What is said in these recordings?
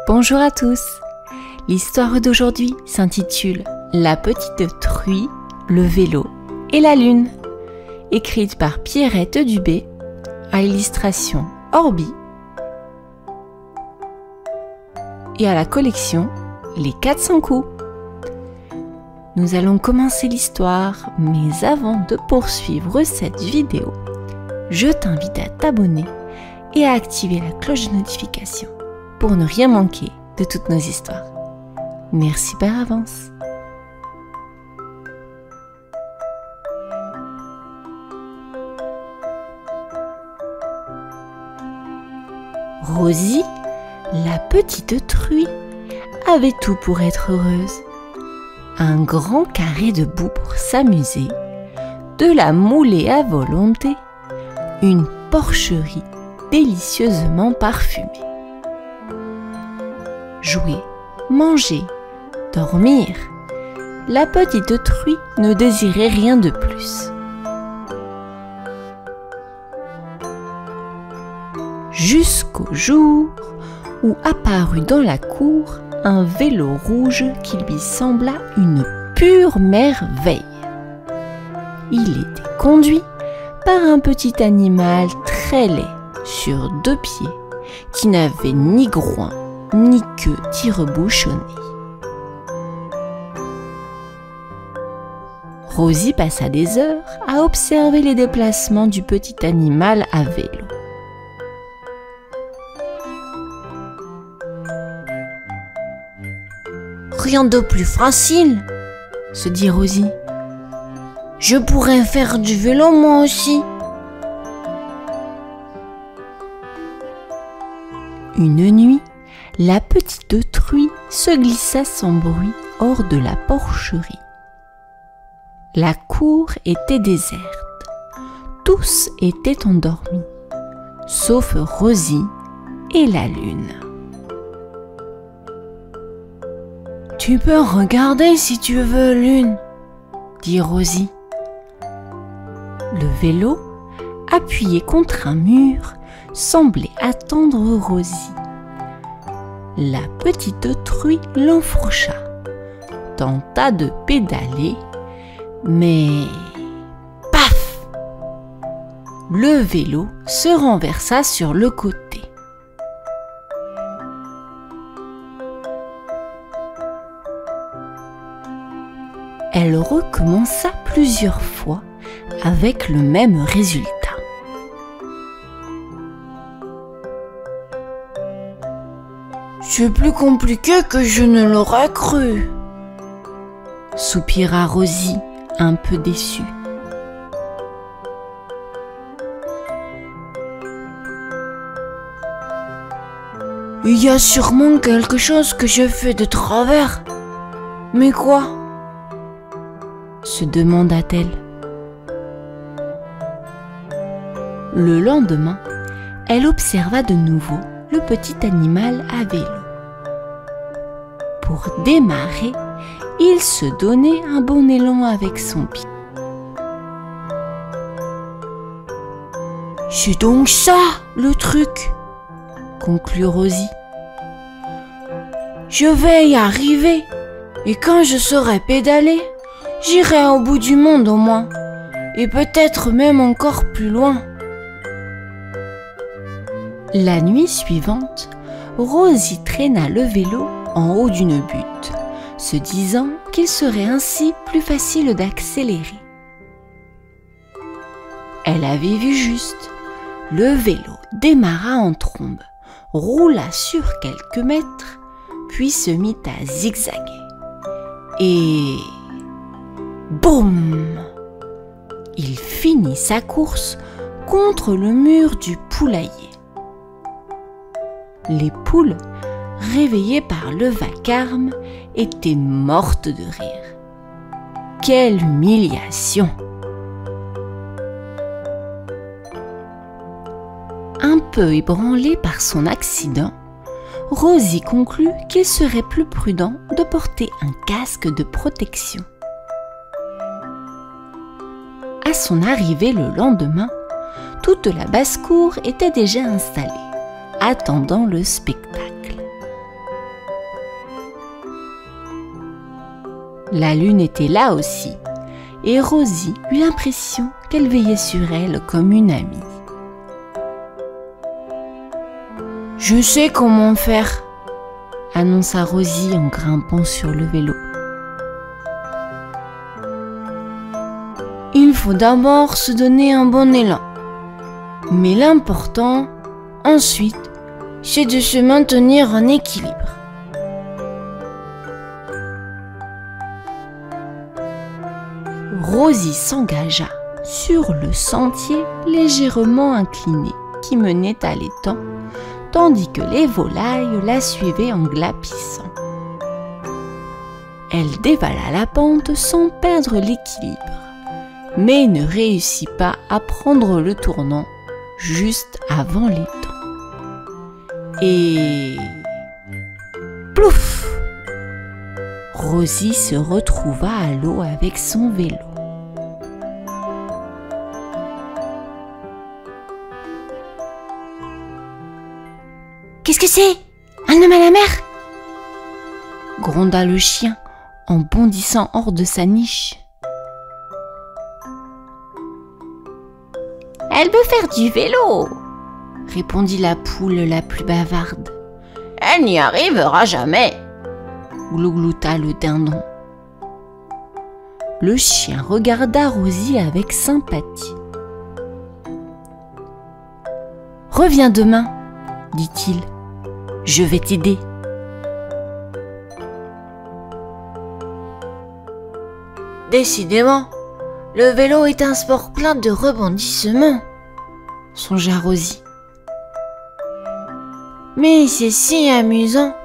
Bonjour à tous. L'histoire d'aujourd'hui s'intitule La petite truie, le vélo et la lune, écrite par Pierrette Dubé, à illustration Orbi et à la collection Les 400 coups. Nous allons commencer l'histoire, mais avant de poursuivre cette vidéo, je t'invite à t'abonner et à activer la cloche de notification pour ne rien manquer de toutes nos histoires. Merci par avance. Rosie, la petite truie, avait tout pour être heureuse. Un grand carré de boue pour s'amuser, de la moulée à volonté, une porcherie délicieusement parfumée. Jouer, manger, dormir, la petite truie ne désirait rien de plus. Jusqu'au jour où apparut dans la cour un vélo rouge qui lui sembla une pure merveille. Il était conduit par un petit animal très laid sur 2 pieds qui n'avait ni groin ni queue tire-bouchonnée. Rosie passa des heures à observer les déplacements du petit animal à vélo. Rien de plus facile, se dit Rosie. Je pourrais faire du vélo moi aussi. Une nuit, la petite truie se glissa sans bruit hors de la porcherie. La cour était déserte. Tous étaient endormis, sauf Rosie et la lune. Tu peux regarder si tu veux, Lune, dit Rosie. Le vélo, appuyé contre un mur, semblait attendre Rosie. La petite truie l'enfourcha, tenta de pédaler, mais paf! Le vélo se renversa sur le côté. Elle recommença plusieurs fois avec le même résultat. C'est plus compliqué que je ne l'aurais cru, soupira Rosie, un peu déçue. Il y a sûrement quelque chose que je fais de travers. Mais quoi ? Se demanda-t-elle. Le lendemain, elle observa de nouveau le petit animal à vélo. Pour démarrer, il se donnait un bon élan avec son pied. C'est donc ça, le truc, conclut Rosie. Je vais y arriver, et quand je saurai pédaler, j'irai au bout du monde au moins, et peut-être même encore plus loin. La nuit suivante, Rosie traîna le vélo en haut d'une butte, se disant qu'il serait ainsi plus facile d'accélérer. Elle avait vu juste. Le vélo démarra en trombe, roula sur quelques mètres, puis se mit à zigzaguer. Et boum! Il finit sa course contre le mur du poulailler. Les poules, réveillées par le vacarme, étaient mortes de rire. Quelle humiliation! Un peu ébranlée par son accident, Rosie conclut qu'il serait plus prudent de porter un casque de protection. À son arrivée le lendemain, toute la basse-cour était déjà installée, attendant le spectacle. La lune était là aussi, et Rosie eut l'impression qu'elle veillait sur elle comme une amie. « Je sais comment faire », annonça Rosie en grimpant sur le vélo. « Il faut d'abord se donner un bon élan. Mais l'important, ensuite, c'est de se maintenir en équilibre. » Rosie s'engagea sur le sentier légèrement incliné qui menait à l'étang, tandis que les volailles la suivaient en glapissant. Elle dévala la pente sans perdre l'équilibre, mais ne réussit pas à prendre le tournant juste avant l'étang. Et... plouf! Rosie se retrouva à l'eau avec son vélo. « Qu'est-ce que c'est? Un homme à la mer ?» gronda le chien en bondissant hors de sa niche. « Elle veut faire du vélo !» répondit la poule la plus bavarde. « Elle n'y arrivera jamais !» glouglouta le dindon. Le chien regarda Rosie avec sympathie. « Reviens demain, dit-il. Je vais t'aider. » Décidément, le vélo est un sport plein de rebondissements, songea Rosie. Mais c'est si amusant.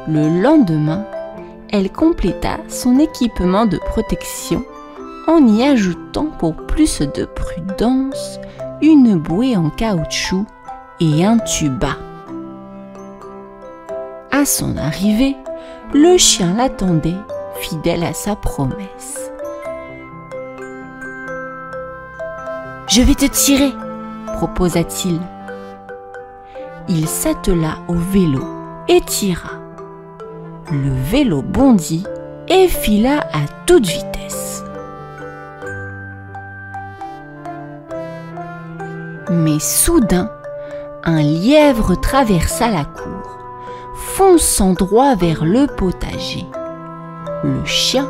Le lendemain, elle compléta son équipement de protection en y ajoutant pour plus de prudence une bouée en caoutchouc et un tuba. À son arrivée, le chien l'attendait, fidèle à sa promesse. « Je vais te tirer !» proposa-t-il. Il s'attela au vélo et tira. Le vélo bondit et fila à toute vitesse. Mais soudain, un lièvre traversa la cour, fonçant droit vers le potager. Le chien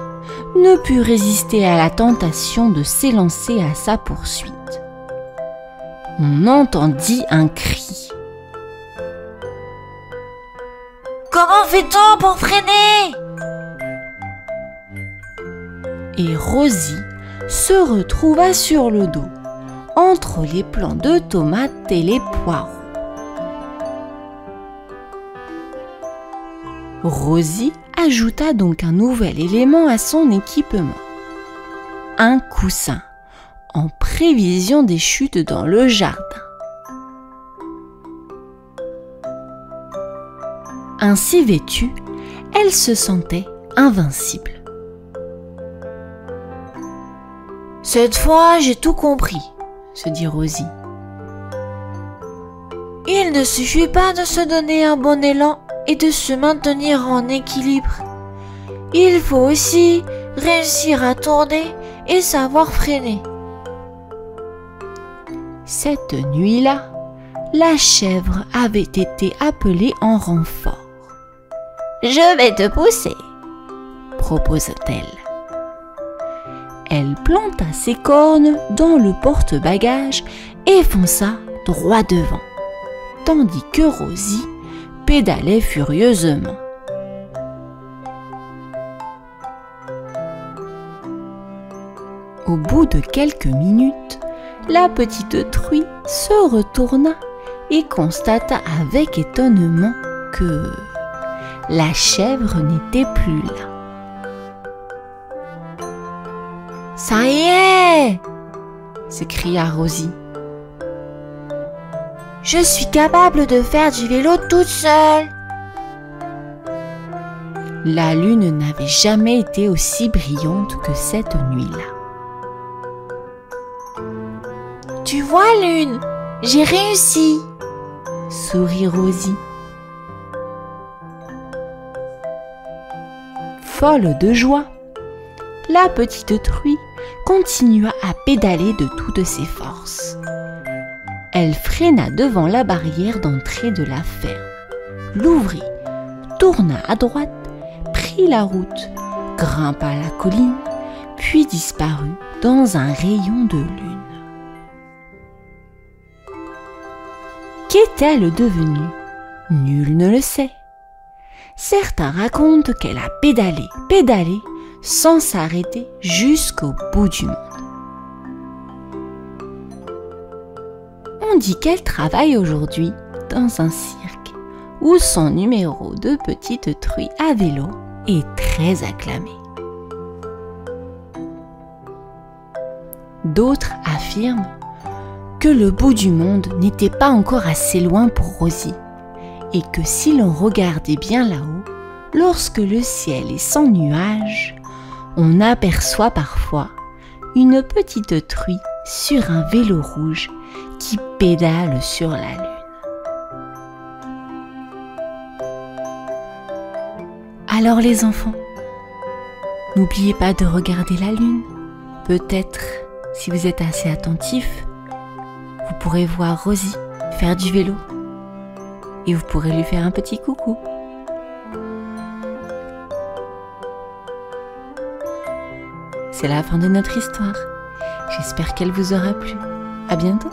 ne put résister à la tentation de s'élancer à sa poursuite. On entendit un cri. « Comment fait-on pour freiner ?» Et Rosie se retrouva sur le dos, entre les plants de tomates et les poireaux. Rosie ajouta donc un nouvel élément à son équipement. Un coussin, en prévision des chutes dans le jardin. Ainsi vêtue, elle se sentait invincible. « Cette fois, j'ai tout compris, » se dit Rosie. « Il ne suffit pas de se donner un bon élan et de se maintenir en équilibre. Il faut aussi réussir à tourner et savoir freiner. » Cette nuit-là, la chèvre avait été appelée en renfort. « Je vais te pousser, » proposa-t-elle. Elle planta ses cornes dans le porte-bagages et fonça droit devant, tandis que Rosie pédalait furieusement. Au bout de quelques minutes, la petite truie se retourna et constata avec étonnement que la chèvre n'était plus là. « Ça y est !» s'écria Rosie. « Je suis capable de faire du vélo toute seule !» La lune n'avait jamais été aussi brillante que cette nuit-là. « Tu vois, Lune, j'ai réussi !» sourit Rosie. folle de joie. La petite truie continua à pédaler de toutes ses forces. Elle freina devant la barrière d'entrée de la ferme, l'ouvrit, tourna à droite, prit la route, grimpa la colline, puis disparut dans un rayon de lune. Qu'est-elle devenue? Nul ne le sait. Certains racontent qu'elle a pédalé, sans s'arrêter jusqu'au bout du monde. On dit qu'elle travaille aujourd'hui dans un cirque où son numéro de petite truie à vélo est très acclamé. D'autres affirment que le bout du monde n'était pas encore assez loin pour Rosie et que si l'on regardait bien là-haut, lorsque le ciel est sans nuages, on aperçoit parfois une petite truie sur un vélo rouge qui pédale sur la lune. Alors les enfants, n'oubliez pas de regarder la lune. Peut-être, si vous êtes assez attentifs, vous pourrez voir Rosie faire du vélo et vous pourrez lui faire un petit coucou. C'est la fin de notre histoire. J'espère qu'elle vous aura plu. À bientôt.